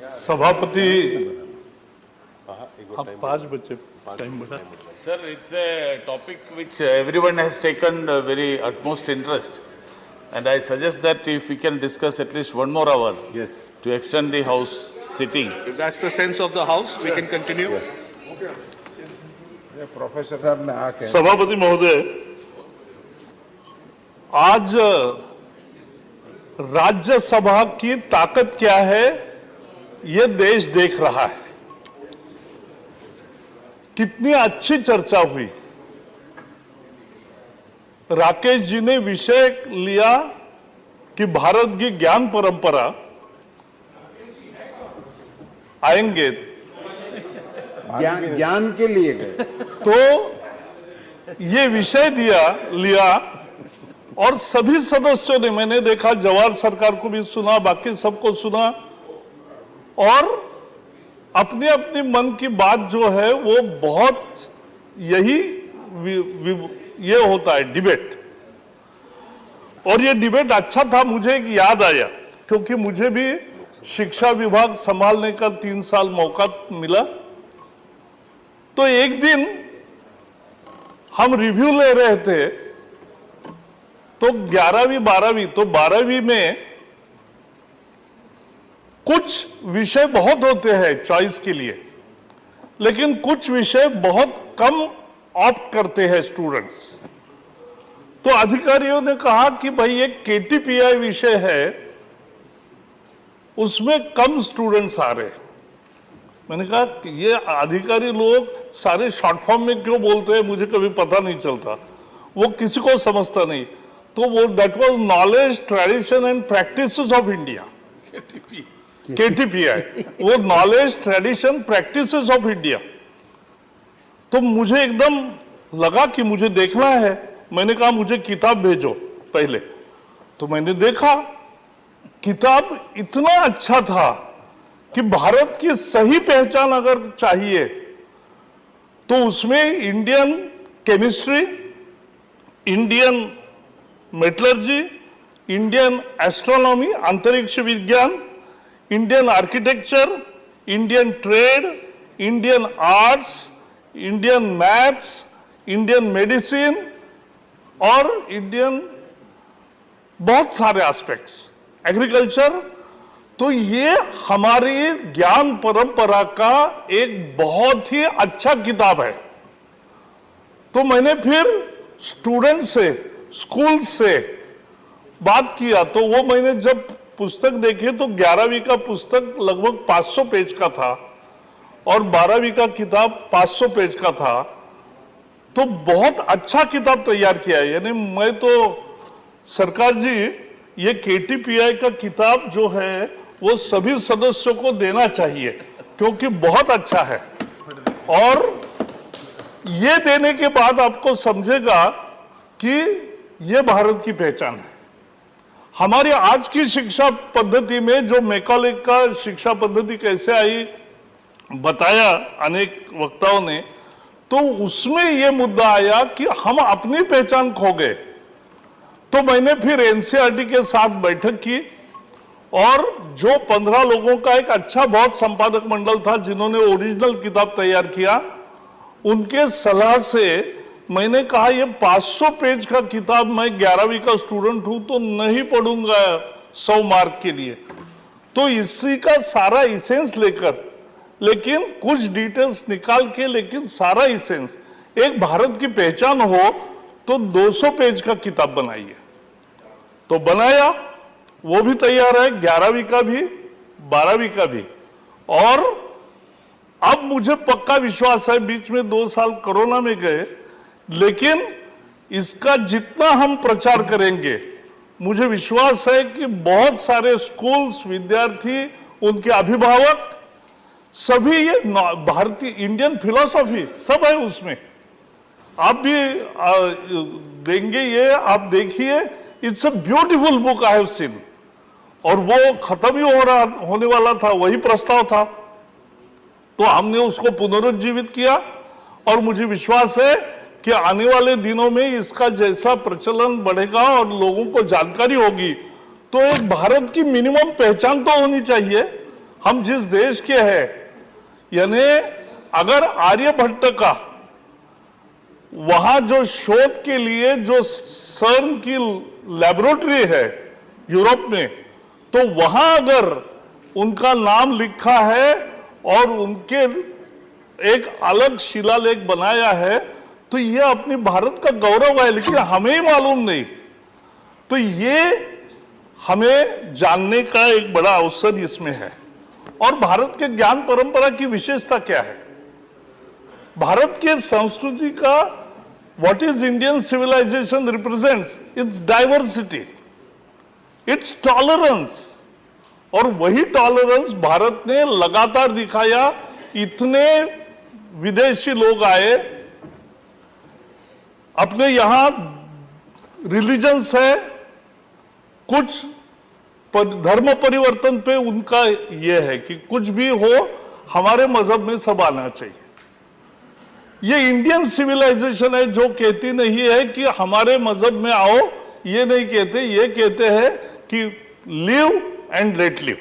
सभापति आप 5 बजे टाइम बढ़ा। Sir, it's a topic which everyone has taken very utmost interest, and I suggest that if we can discuss at least 1 more hour to extend the House sitting. If that's the sense of the House, we can continue. Professor साहब ने आके सभापति महोदय, आज राज्यसभा की ताकत क्या है ये देश देख रहा है। कितनी अच्छी चर्चा हुई। राकेश जी ने विषय लिया कि भारत की ज्ञान परंपरा, आएंगे ज्ञान के लिए गए तो ये विषय लिया और सभी सदस्यों ने, मैंने देखा जवाहर सरकार को भी सुना, बाकी सबको सुना और अपनी अपनी मन की बात जो है वो बहुत ये होता है डिबेट, और ये डिबेट अच्छा था। मुझे एक याद आया क्योंकि मुझे भी शिक्षा विभाग संभालने का 3 साल मौका मिला। तो एक दिन हम रिव्यू ले रहे थे तो 11वीं 12वीं, तो 12वीं में कुछ विषय बहुत होते हैं चॉइस के लिए, लेकिन कुछ विषय बहुत कम ऑप्ट करते हैं स्टूडेंट्स। तो अधिकारियों ने कहा कि भाई एक केटीपीआई विषय है, उसमें कम स्टूडेंट्स आ रहे हैं। मैंने कहा कि ये अधिकारी लोग सारे शॉर्ट फॉर्म में क्यों बोलते हैं, मुझे कभी पता नहीं चलता, वो किसी को समझता नहीं। तो वो that was knowledge tradition and practices of India, KTPI, वो knowledge tradition practices of India. तो मुझे एकदम लगा कि मुझे देखना है। मैंने कहा मुझे किताब भेजो पहले। तो मैंने देखा किताब इतना अच्छा था कि भारत की सही पहचान अगर चाहिए तो उसमें Indian chemistry, Indian metallurgy, Indian astronomy अंतरिक्ष विज्ञान, Indian architecture, Indian trade, Indian arts, Indian maths, Indian medicine और इंडियन बहुत सारे एस्पेक्ट्स, एग्रीकल्चर। तो ये हमारी ज्ञान परंपरा का एक बहुत ही अच्छा किताब है। तो मैंने फिर स्टूडेंट से, स्कूल से बात किया। तो वो मैंने जब पुस्तक देखे तो 11वीं का पुस्तक लगभग 500 पेज का था और 12वीं का किताब 500 पेज का था। तो बहुत अच्छा किताब तैयार किया है। यानी मैं तो सरकार जी, ये केटीपीआई का किताब जो है वो सभी सदस्यों को देना चाहिए क्योंकि बहुत अच्छा है। और ये देने के बाद आपको समझेगा कि ये भारत की पहचान है। हमारी आज की शिक्षा पद्धति में जो मैकॉले का शिक्षा पद्धति कैसे आई बताया अनेक वक्ताओं ने, तो उसमें ये मुद्दा आया कि हम अपनी पहचान खो गए। तो मैंने फिर एनसीईआरटी के साथ बैठक की और जो 15 लोगों का एक अच्छा बहुत संपादक मंडल था जिन्होंने ओरिजिनल किताब तैयार किया, उनके सलाह से मैंने कहा ये 500 पेज का किताब, मैं 11वीं का स्टूडेंट हूं तो नहीं पढ़ूंगा 100 मार्क के लिए। तो इसी का सारा इसेंस लेकर, लेकिन कुछ डिटेल्स निकाल के, लेकिन सारा इसेंस, एक भारत की पहचान हो तो 200 पेज का किताब बनाइए। तो बनाया, वो भी तैयार है, 11वीं का भी 12वीं का भी। और अब मुझे पक्का विश्वास है, बीच में 2 साल कोरोना में गए, लेकिन इसका जितना हम प्रचार करेंगे, मुझे विश्वास है कि बहुत सारे स्कूल्स, विद्यार्थी, उनके अभिभावक, सभी ये भारतीय इंडियन फिलॉसफी सब है उसमें। आप भी देंगे, ये आप देखिए, it's a beautiful book I have seen. और वो खत्म ही होने वाला था, वही प्रस्ताव था, तो हमने उसको पुनरुज्जीवित किया। और मुझे विश्वास है कि आने वाले दिनों में इसका जैसा प्रचलन बढ़ेगा और लोगों को जानकारी होगी, तो एक भारत की मिनिमम पहचान तो होनी चाहिए। हम जिस देश के हैं, यानी अगर आर्यभट्ट का वहां जो शोध के लिए जो सर्न की लेबोरेटरी है यूरोप में, तो वहां अगर उनका नाम लिखा है और उनके एक अलग शिलालेख बनाया है, तो यह अपनी भारत का गौरव है, लेकिन हमें ही मालूम नहीं। तो ये हमें जानने का एक बड़ा अवसर इसमें है। और भारत के ज्ञान परंपरा की विशेषता क्या है? भारत के संस्कृति का what is Indian civilization represents its diversity, its tolerance. और वही टॉलरेंस भारत ने लगातार दिखाया। इतने विदेशी लोग आए, अपने यहां रिलीजन्स है, कुछ धर्म परिवर्तन पे उनका यह है कि कुछ भी हो हमारे मजहब में सब आना चाहिए। ये इंडियन सिविलाइजेशन है जो कहती नहीं है कि हमारे मजहब में आओ, ये नहीं कहते, ये कहते हैं कि लिव एंड लेट लिव।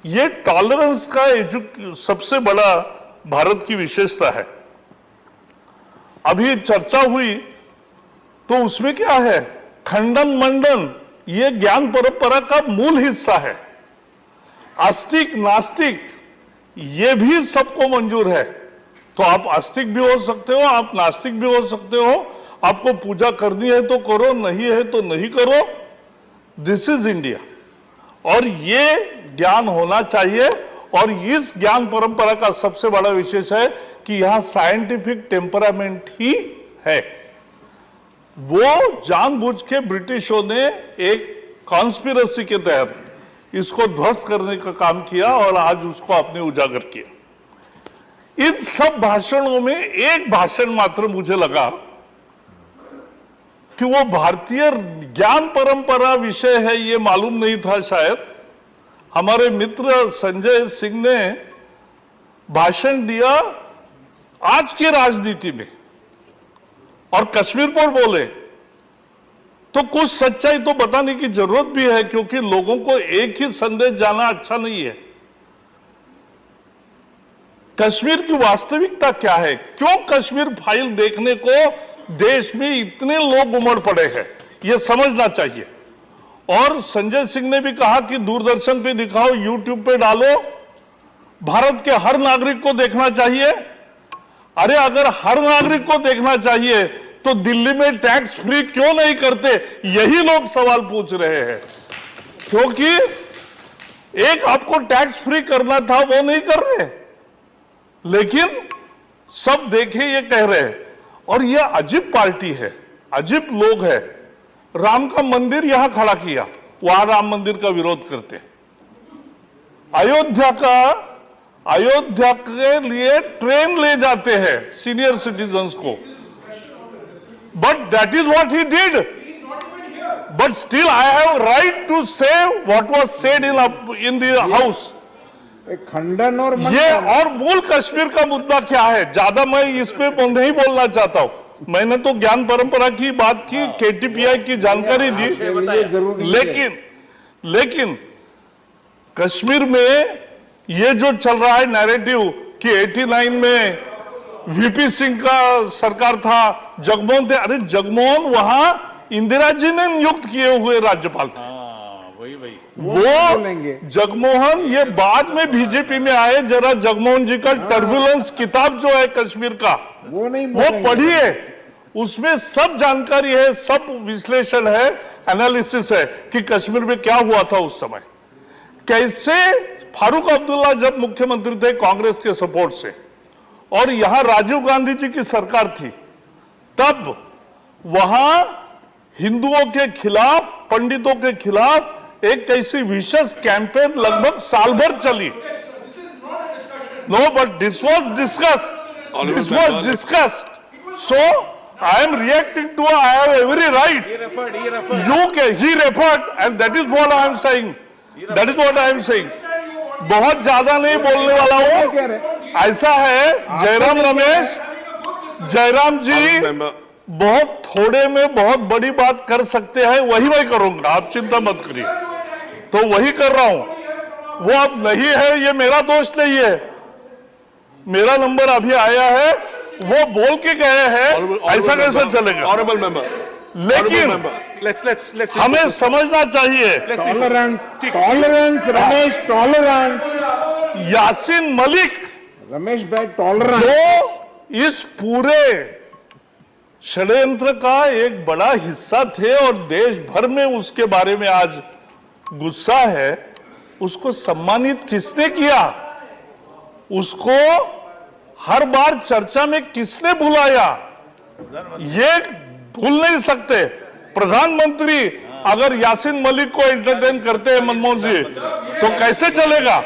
ये टॉलरेंस का सबसे बड़ा भारत की विशेषता है। अभी चर्चा हुई तो उसमें क्या है? खंडन मंडन ये ज्ञान परंपरा का मूल हिस्सा है। आस्तिक नास्तिक ये भी सबको मंजूर है। तो आप आस्तिक भी हो सकते हो, आप नास्तिक भी हो सकते हो। आपको पूजा करनी है तो करो, नहीं है तो नहीं करो। This is India. और ये ज्ञान होना चाहिए। और इस ज्ञान परंपरा का सबसे बड़ा विशेष है कि यहां साइंटिफिक टेम्परामेंट ही है। वो जानबूझ के ब्रिटिशों ने एक कॉन्स्पिरेसी के तहत इसको ध्वस्त करने का काम किया और आज उसको आपने उजागर किया। इन सब भाषणों में एक भाषण मात्र मुझे लगा कि वो भारतीय ज्ञान परंपरा विषय है, ये मालूम नहीं था शायद। हमारे मित्र संजय सिंह ने भाषण दिया आज की राजनीति में और कश्मीर पर बोले, तो कुछ सच्चाई तो बताने की जरूरत भी है, क्योंकि लोगों को एक ही संदेश जाना अच्छा नहीं है। कश्मीर की वास्तविकता क्या है? क्यों कश्मीर फाइल देखने को देश में इतने लोग उमड़ पड़े हैं, यह समझना चाहिए। और संजय सिंह ने भी कहा कि दूरदर्शन पे दिखाओ, यूट्यूब पे डालो, भारत के हर नागरिक को देखना चाहिए। अरे अगर हर नागरिक को देखना चाहिए तो दिल्ली में टैक्स फ्री क्यों नहीं करते? यही लोग सवाल पूछ रहे हैं। क्योंकि एक आपको टैक्स फ्री करना था, वो नहीं कर रहे, लेकिन सब देखे ये कह रहे हैं। और ये अजीब पार्टी है, अजीब लोग हैं। राम का मंदिर यहां खड़ा किया, वहां राम मंदिर का विरोध करते हैं। अयोध्या के लिए ट्रेन ले जाते हैं सीनियर सिटीजन्स को, but that is what he did. But still I have right to say what was said in the house. खंडन और ये और मूल कश्मीर का मुद्दा क्या है, ज्यादा मैं इस पे नहीं बोलना चाहता हूं। मैंने तो ज्ञान परंपरा की बात की, केटीपीआई की जानकारी दी, लेकिन कश्मीर में ये जो चल रहा है नैरेटिव कि 89 में वीपी सिंह का सरकार था, जगमोहन थे। अरे जगमोहन वहां इंदिरा जी ने नियुक्त किए हुए राज्यपाल थे। वो जगमोहन ये बाद में बीजेपी में आए। जरा जगमोहन जी का टर्बुलेंस किताब जो है कश्मीर का, वो पढ़िए, उसमें सब जानकारी है, सब विश्लेषण है, एनालिसिस है कि कश्मीर में क्या हुआ था उस समय। कैसे फारूक अब्दुल्ला जब मुख्यमंत्री थे कांग्रेस के सपोर्ट से, और यहां राजीव गांधी जी की सरकार थी, तब वहां हिंदुओं के खिलाफ, पंडितों के खिलाफ एक ऐसी विशेष कैंपेन लगभग साल भर चली। No, but this was discussed. So I am reacting to, I have every right. He referred and that is what I am saying, that is what I am saying. बहुत ज्यादा नहीं बोलने वाला हूं। ऐसा है, जयराम रमेश, जयराम जी बहुत थोड़े में बहुत बड़ी बात कर सकते हैं, वही मैं करूंगा, आप चिंता मत करिए। तो वही कर रहा हूं। वो अब नहीं है, ये मेरा दोष नहीं है। मेरा नंबर अभी आया है, वो बोल के गए हैं, ऐसा कैसे चलेगा? Honorable member. लेकिन Let's हमें समझना चाहिए, टॉलरेंस, रमेश, टॉलरेंस, यासीन मलिक रमेश भाई, टॉलरेंस। जो इस पूरे षड्यंत्र का एक बड़ा हिस्सा थे और देश भर में उसके बारे में आज गुस्सा है, उसको सम्मानित किसने किया? उसको हर बार चर्चा में किसने बुलाया? ये भूल नहीं सकते। प्रधानमंत्री अगर यासीन मलिक को एंटरटेन करते हैं मनमोहन जी, तो कैसे चलेगा?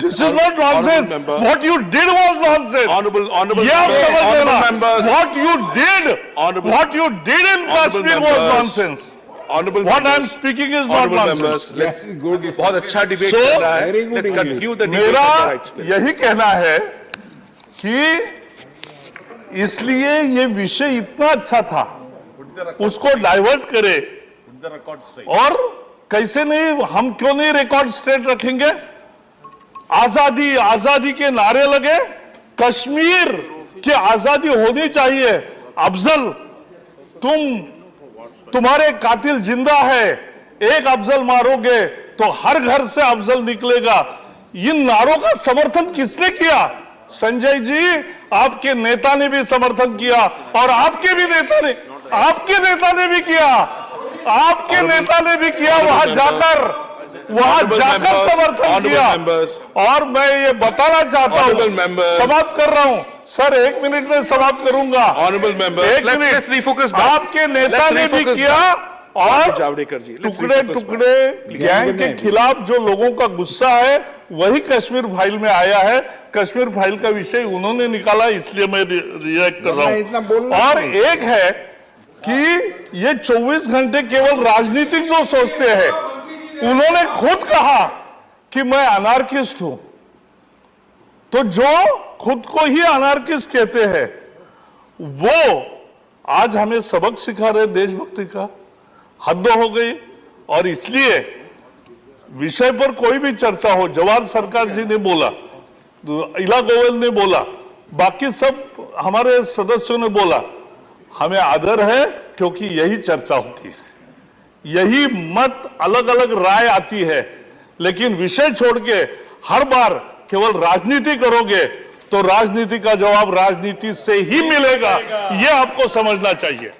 This is not nonsense. member. What you did was nonsense. Honorable ये आप member, समझ honorable लेना। members. What you did in Kashmir was members. nonsense. Honorable What I am members. speaking is not Honorable nonsense. members, let's good. बहुत अच्छा debate So, चल रहा है। very good Let's English. continue the debate. मेरा on the rights bill. यही कहना है कि इसलिए ये विषय इतना अच्छा था, उसको डाइवर्ट करे। और कैसे नहीं, हम क्यों नहीं रिकॉर्ड स्ट्रेट रखेंगे? आजादी आजादी के नारे लगे, कश्मीर की आजादी होनी चाहिए। अफजल, तुम्हारे कातिल जिंदा है, एक अफजल मारोगे तो हर घर से अफजल निकलेगा। इन नारों का समर्थन किसने किया? संजय जी, आपके नेता ने भी समर्थन किया और आपके नेता ने भी किया। आपके नेता ने भी किया, वहां जाकर समर्थन किया। और मैं ये बताना चाहता हूं, समाप्त कर रहा हूं सर, 1 मिनट में समाप्त करूंगा। Honorable members, एक मिनट। let's refocus back. आपके नेता Let's ने भी refocus किया और जावड़ेकर जी, let's टुकड़े refocus टुकड़े गैंग के खिलाफ जो लोगों का गुस्सा है, वही कश्मीर फाइल में आया है। कश्मीर फाइल का विषय उन्होंने निकाला, इसलिए मैं रिएक्ट कर रहा इतना हूं। बोलना और एक है कि ये 24 घंटे केवल राजनीतिक जो सोचते हैं, उन्होंने खुद कहा कि मैं अनार्किस्ट हूं। तो जो खुद को ही अनार्किस्ट कहते हैं, वो आज हमें सबक सिखा रहे देशभक्ति का। हद हो गई। और इसलिए विषय पर कोई भी चर्चा हो, जवाहर सरकार जी ने बोला, इला गोयल ने बोला, बाकी सब हमारे सदस्यों ने बोला, हमें आदर है, क्योंकि यही चर्चा होती है, यही मत अलग अलग राय आती है। लेकिन विषय छोड़ के हर बार केवल राजनीति करोगे तो राजनीति का जवाब राजनीति से ही मिलेगा, यह आपको समझना चाहिए।